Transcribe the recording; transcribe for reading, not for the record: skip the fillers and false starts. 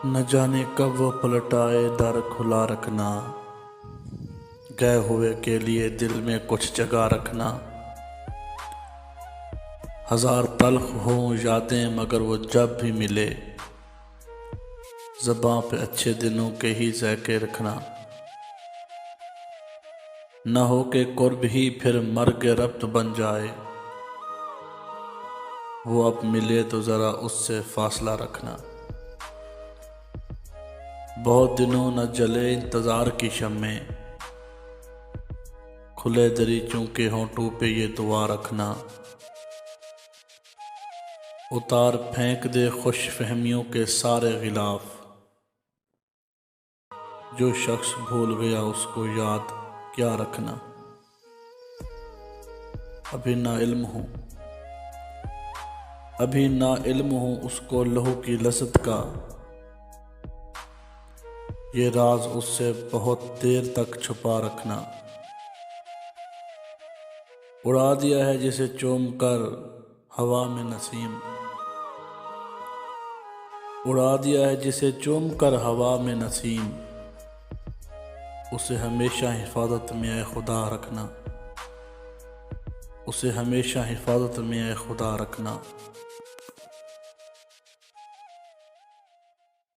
न जाने कब वो पलट आए, दर खुला रखना। गए हुए के लिए दिल में कुछ जगह रखना। हजार तल्ख हों यादें मगर वो जब भी मिले, ज़बां पे अच्छे दिनों के ही ज़ायके रखना। न हो के कुर्ब ही फिर मर्ग रब्त बन जाए, वो अब मिले तो ज़रा उससे फासला रखना। बहुत दिनों न जले इंतज़ार की शम्में, खुले दरीचों के होंठों पे ये दुआ रखना। उतार फेंक दे खुश फहमियों के सारे गिलाफ, जो शख्स भूल गया उसको याद क्या रखना। अभी ना इल्म हो उसको लहू की लज़्ज़त का, ये राज उससे बहुत देर तक छुपा रखना। उड़ा दिया है जिसे चूम कर हवा में नसीम, उड़ा दिया है जिसे चूम कर हवा में नसीम, उसे हमेशा हिफाजत में ऐ खुदा रखना, उसे हमेशा हिफाजत में ऐ खुदा रखना।